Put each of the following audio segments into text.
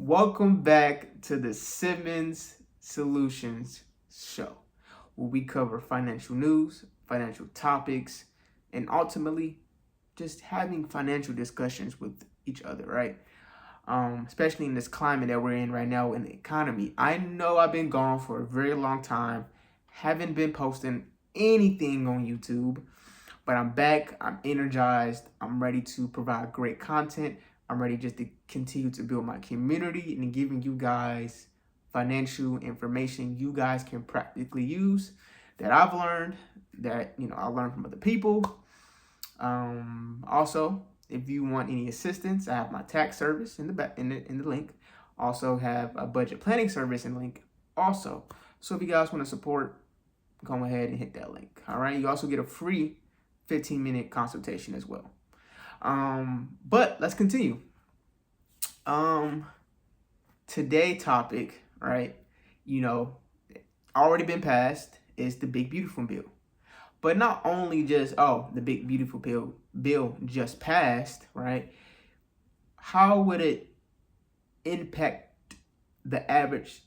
Welcome back to the Simmons Solutions Show, where we cover financial news, financial topics, and ultimately just having financial discussions with each other, right? Especially in this climate that we're in right now in the economy. I know I've been gone for a very long time, haven't been posting anything on YouTube, but I'm back, I'm energized, I'm ready to provide great content. I'm ready just to continue to build my community and giving you guys financial information you guys can practically use that I've learned, that I learned from other people. Also, if you want any assistance, I have my tax service in the back in the link. Also have a budget planning service in the link also. So if you guys want to support, go ahead and hit that link. All right. You also get a free 15-minute consultation as well. But let's continue. Today topic, right? Already been passed is the big beautiful bill. But not only just the big beautiful bill just passed, right? How would it impact the average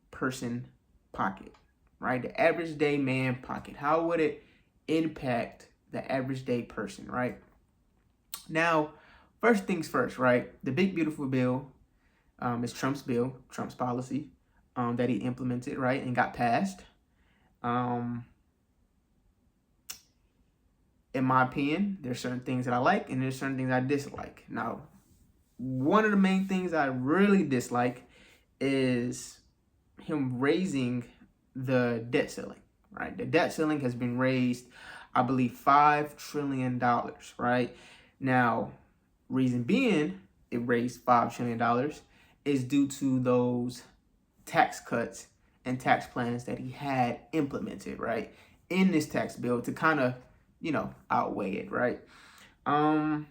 person pocket, right? The average day man pocket. How would it impact the average day person, right? Now, first things first, right? The big beautiful bill is Trump's bill, Trump's policy that he implemented, right, and got passed. In my opinion, there's certain things that I like and there's certain things I dislike. Now, one of the main things I really dislike is him raising the debt ceiling, right? The debt ceiling has been raised, I believe, $5 trillion, right? Now, reason being it raised $5 trillion is due to those tax cuts and tax plans that he had implemented, right, in this tax bill to kind of, outweigh it, right? The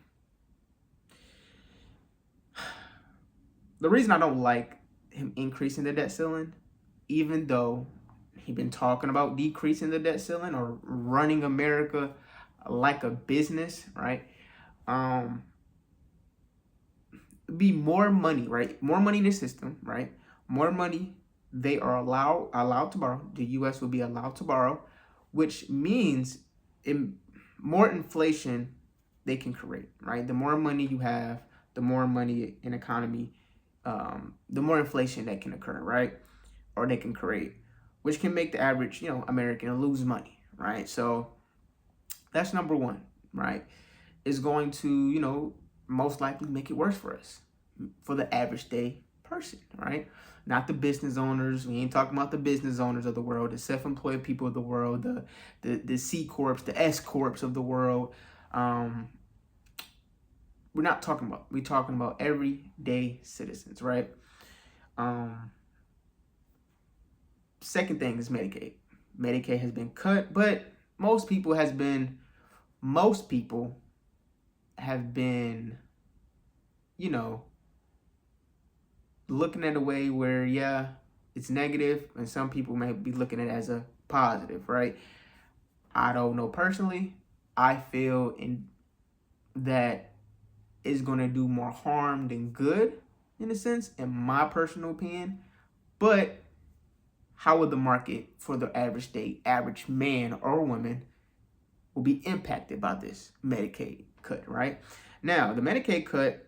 reason I don't like him increasing the debt ceiling, even though he's been talking about decreasing the debt ceiling or running America like a business, right? Be more money, right? More money in the system, right? More money they are allowed to borrow. The U.S. will be allowed to borrow, which means more inflation they can create, right? The more money you have, the more money in economy, the more inflation that can occur, right? Or they can create, which can make the average, American lose money, right? So that's number one, right? Is going to, most likely make it worse for us, for the average day person, right? Not the business owners. We ain't talking about the business owners of the world, the self-employed people of the world, the C corps, the S corps of the world. We're talking about everyday citizens, right? Second thing is Medicaid. Medicaid has been cut, but most people have been, looking at a way where, yeah, it's negative, and some people may be looking at it as a positive, right? I don't know personally. I feel that is going to do more harm than good, in a sense, in my personal opinion. But how would the market for the average man or woman will be impacted by this Medicaid cut, right? Now, the Medicaid cut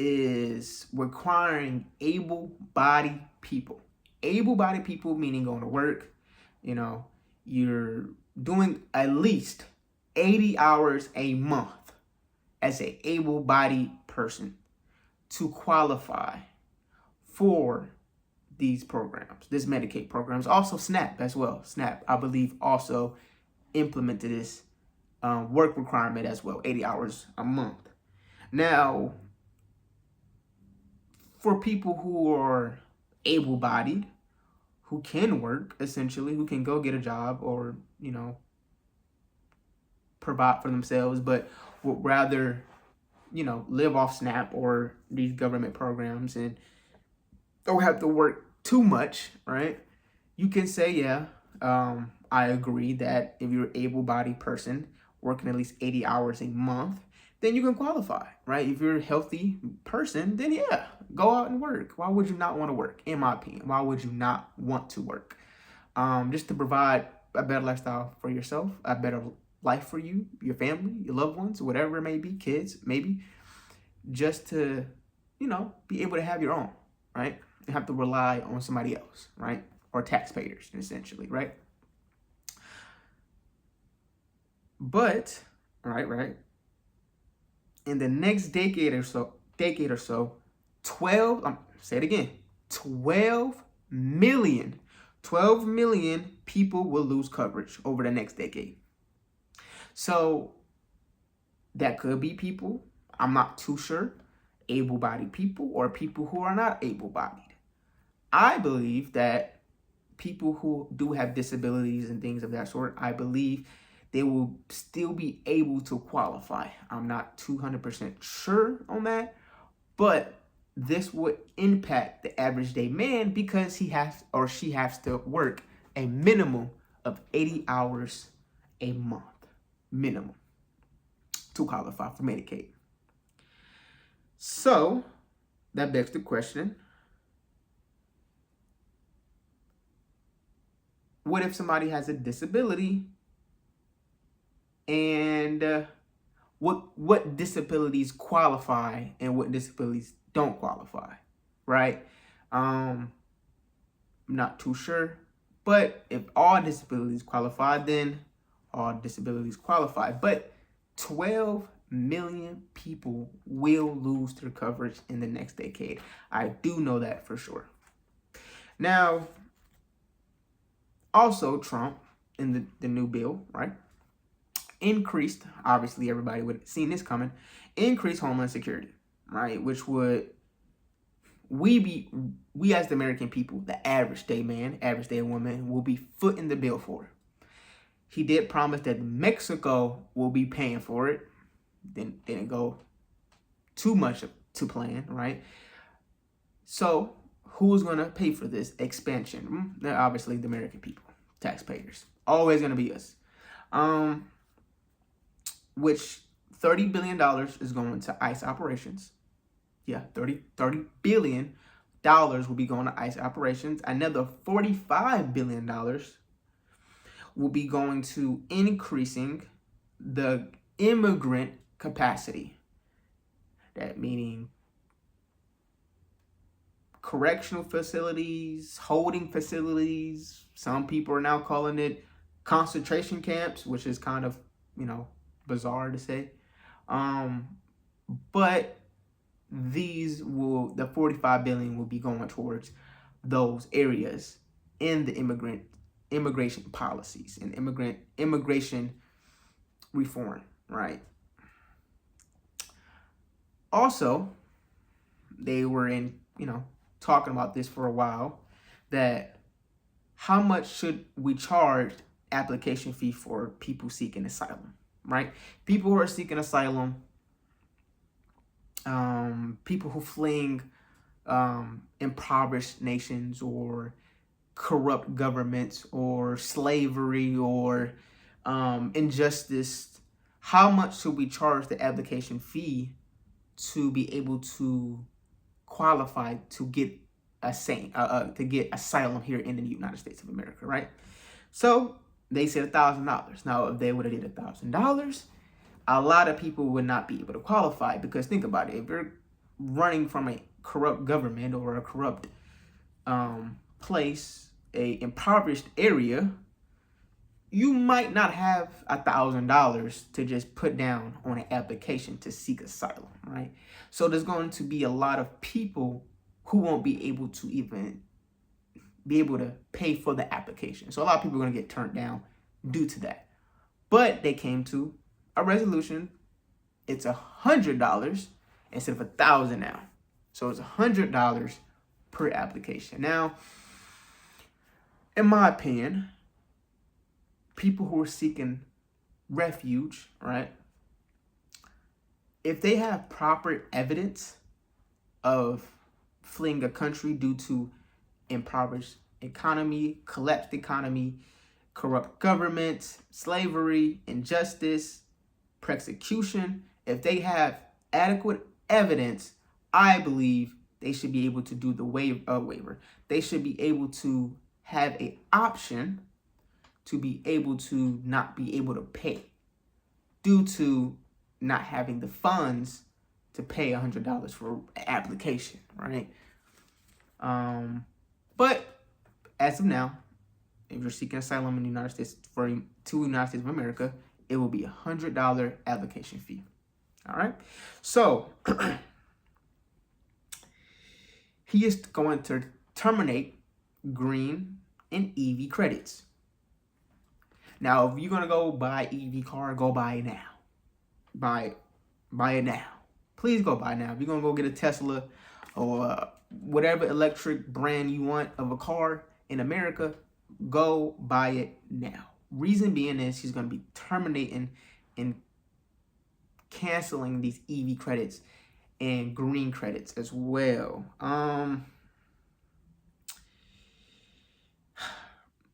is requiring able-bodied people. Able-bodied people meaning going to work, you're doing at least 80 hours a month as an able-bodied person to qualify for these programs, this Medicaid programs. Also SNAP as well. SNAP, I believe, also implemented this work requirement as well, 80 hours a month. Now, for people who are able-bodied, who can work, essentially, who can go get a job or, provide for themselves, but would rather, live off SNAP or these government programs and don't have to work too much, right? You can say, yeah, I agree that if you're an able-bodied person working at least 80 hours a month, then you can qualify, right? If you're a healthy person, then yeah, go out and work. Why would you not want to work? In my opinion, why would you not want to work? Just to provide a better lifestyle for yourself, a better life for you, your family, your loved ones, whatever it may be, kids, maybe, just to, be able to have your own, right? You have to rely on somebody else, right? Or taxpayers, essentially, right? But, right, in the next decade or so, 12, say it again, 12 million people will lose coverage over the next decade. So that could be people, I'm not too sure, able-bodied people or people who are not able-bodied. I believe that people who do have disabilities and things of that sort, I believe they will still be able to qualify. I'm not 200% sure on that, but this would impact the average day man because he has or she has to work a minimum of 80 hours a month, minimum, to qualify for Medicaid. So that begs the question, what if somebody has a disability and what disabilities qualify and what disabilities don't qualify, right? I'm not too sure, but if all disabilities qualify, then all disabilities qualify. But 12 million people will lose their coverage in the next decade. I do know that for sure. Now, also Trump in the new bill, right? Increased, obviously everybody would have seen this coming, increased Homeland Security, right? Which would we as the American people, the average day man, average day woman, will be footing the bill for. He did promise that Mexico will be paying for it. Didn't go too much to plan, right? So who's gonna pay for this expansion? They're obviously the American people, taxpayers. Always gonna be us. Which $30 billion is going to ICE operations. Yeah, $30 billion will be going to ICE operations. Another $45 billion will be going to increasing the immigrant capacity. That meaning correctional facilities, holding facilities. Some people are now calling it concentration camps, which is kind of, bizarre to say. But the 45 billion will be going towards those areas in the immigration policies and immigration reform, right? Also, they were talking about this for a while, that how much should we charge application fee for people seeking asylum, right? People who are seeking asylum, people who fleeing impoverished nations or corrupt governments or slavery or injustice, how much should we charge the application fee to be able to qualify to get asylum here in the United States of America, right? So they said $1,000. Now, if they would have did $1,000, a lot of people would not be able to qualify, because think about it. If you're running from a corrupt government or a corrupt place, a impoverished area, you might not have $1,000 to just put down on an application to seek asylum, right? So there's going to be a lot of people who won't be able to even be able to pay for the application. So a lot of people are going to get turned down due to that. But they came to a resolution. It's $100 instead of $1,000 now. So it's $100 per application. Now, in my opinion, people who are seeking refuge, right? If they have proper evidence of fleeing a country due to impoverished economy, collapsed economy, corrupt government, slavery, injustice, persecution, If they have adequate evidence, I believe they should be able to do the waiver. They should be able to have an option to be able to not be able to pay due to not having the funds to pay $100 for an application, right? But as of now, if you're seeking asylum in the United States to the United States of America, it will be $100 application fee. All right. So he is going to terminate green and EV credits. Now, if you're gonna go buy EV car, go buy it now. Buy it now. Please go buy it now. If you're gonna go get a Tesla or whatever electric brand you want of a car in America, go buy it now. Reason being is he's gonna be terminating and canceling these EV credits and green credits as well.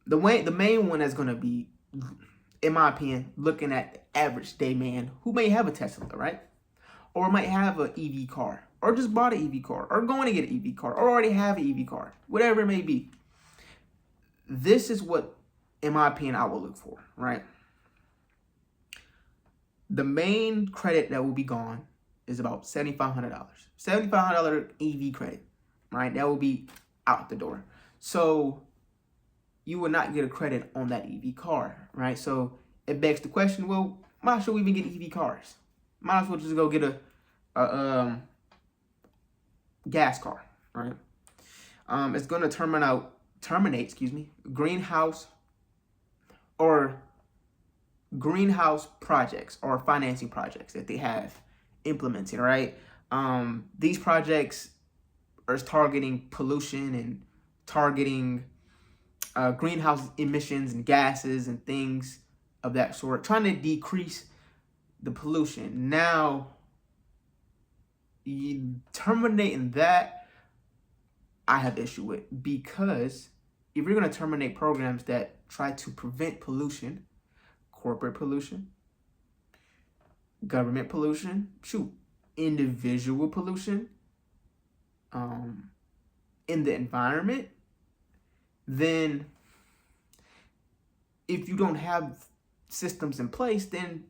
The main one that's gonna be, in my opinion, looking at the average day man who may have a Tesla, right? Or might have an EV car, or just bought an EV car, or going to get an EV car, or already have an EV car, whatever it may be. This is what, in my opinion, I will look for, right? The main credit that will be gone is about $7,500. $7,500 EV credit, right? That will be out the door. So you will not get a credit on that EV car, right? So it begs the question, well, why should we even get EV cars? Might as well just go get a gas car, right? It's going to terminate greenhouse projects or financing projects that they have implemented, right? These projects are targeting pollution and targeting greenhouse emissions and gases and things of that sort, trying to decrease the pollution. Now, terminating that, I have issue with, because if you're going to terminate programs that try to prevent pollution, corporate pollution, government pollution, individual pollution, in the environment, then if you don't have systems in place, then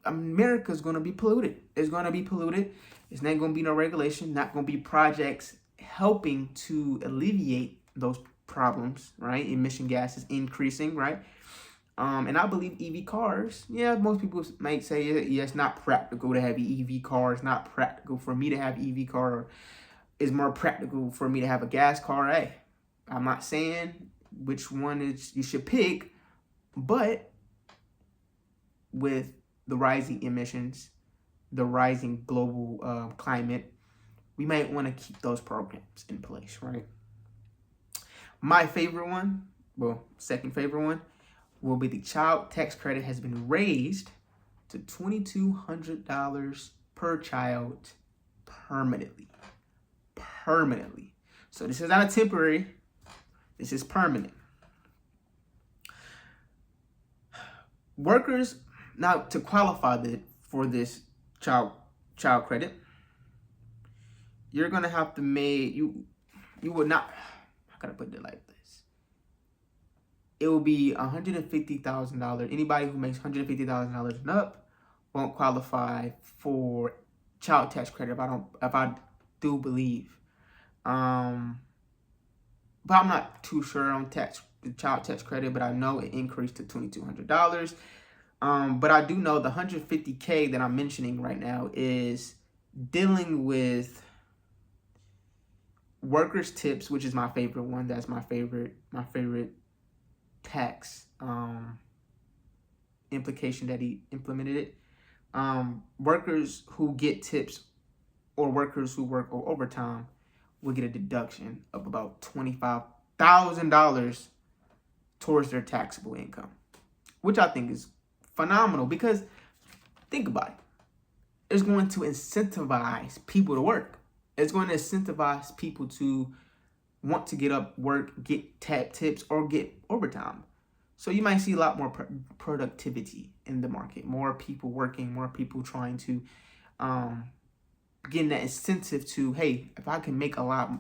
America's going to be polluted. It's going to be polluted. It's not going to be no regulation, not going to be projects helping to alleviate those problems, right? Emission gases increasing, right? And I believe EV cars, yeah, most people might say, yeah, it's not practical to have an EV car. It's not practical for me to have an EV car. It's more practical for me to have a gas car. Hey, I'm not saying which one you should pick, but with the rising emissions, the rising global climate, we might want to keep those programs in place, right? My favorite one, second favorite one, will be the child tax credit has been raised to $2,200 per child permanently. So this is not a temporary, this is permanent. Workers, now to qualify for this child credit, you're gonna have to you will not, how can I put it like this? It will be $150,000. Anybody who makes $150,000 and up won't qualify for child tax credit. If I do believe, but I'm not too sure on the child tax credit. But I know it increased to $2,200. But I do know the $150K that I'm mentioning right now is dealing with workers' tips, which is my favorite one. That's my favorite tax implication that he implemented it. Workers who get tips or workers who work overtime will get a deduction of about $25,000 towards their taxable income, which I think is phenomenal, because think about it. It's going to incentivize people to work. It's going to incentivize people to want to get up, work, get tips, or get overtime. So you might see a lot more productivity in the market, more people working, more people trying to getting that incentive to, hey, if I can make a lot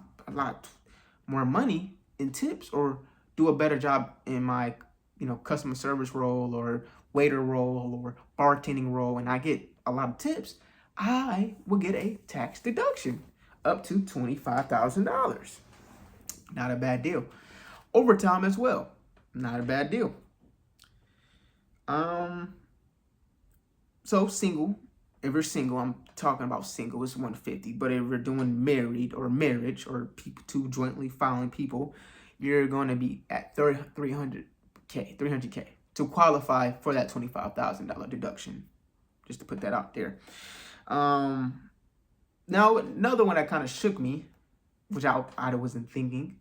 more money in tips or do a better job in my, customer service role or waiter role or bartending role, and I get a lot of tips, I will get a tax deduction up to $25,000. Not a bad deal. Overtime as well. Not a bad deal. So single, if you're single, I'm talking about single, it's 150. But if you're doing married or marriage or people, two jointly filing people, you're going to be at 300K to qualify for that $25,000 deduction. Just to put that out there. Now, another one that kind of shook me, which I wasn't thinking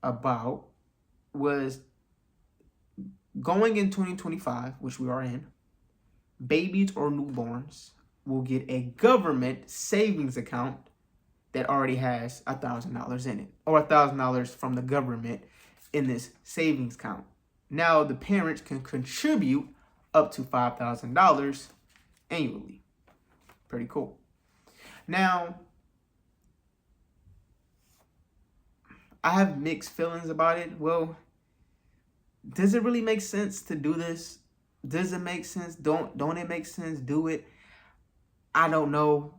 about, was going in 2025, which we are in, babies or newborns will get a government savings account that already has $1,000 in it, or $1,000 from the government in this savings account. Now the parents can contribute up to $5,000 annually. Pretty cool. Now, I have mixed feelings about it. Well, does it really make sense to do this? Does it make sense? Don't it make sense? Do it. I don't know.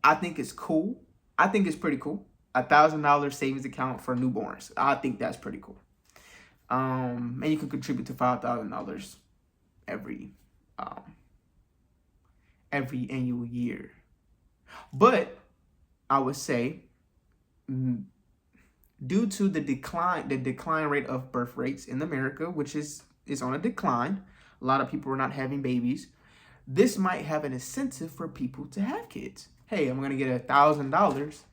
I think it's cool. I think it's pretty cool. $1,000 savings account for newborns. I think that's pretty cool. And you can contribute to $5,000 every annual year. But I would say, due to the decline rate of birth rates in America, which is on a decline, a lot of people are not having babies. This might have an incentive for people to have kids. Hey, I'm gonna get $1,000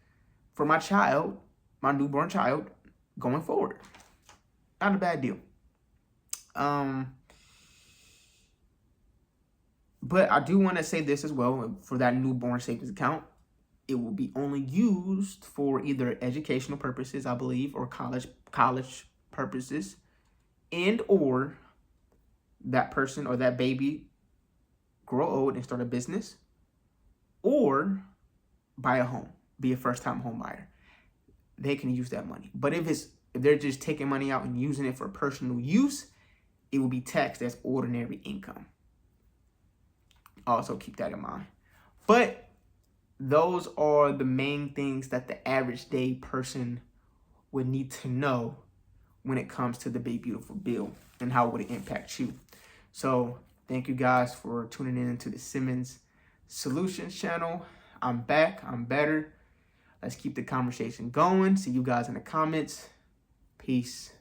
for my child, my newborn child, going forward. Not a bad deal. But I do want to say this as well. For that newborn savings account, it will be only used for either educational purposes, I believe, or college purposes, and or that person or that baby grow old and start a business, or buy a home, be a first-time home buyer. They can use that money. But if they're just taking money out and using it for personal use, it will be taxed as ordinary income. Also keep that in mind. But those are the main things that the average day person would need to know when it comes to the Big Beautiful Bill and how would it impact you. So thank you guys for tuning in to the Simmons Solutions channel. I'm back. I'm better. Let's keep the conversation going. See you guys in the comments. Peace.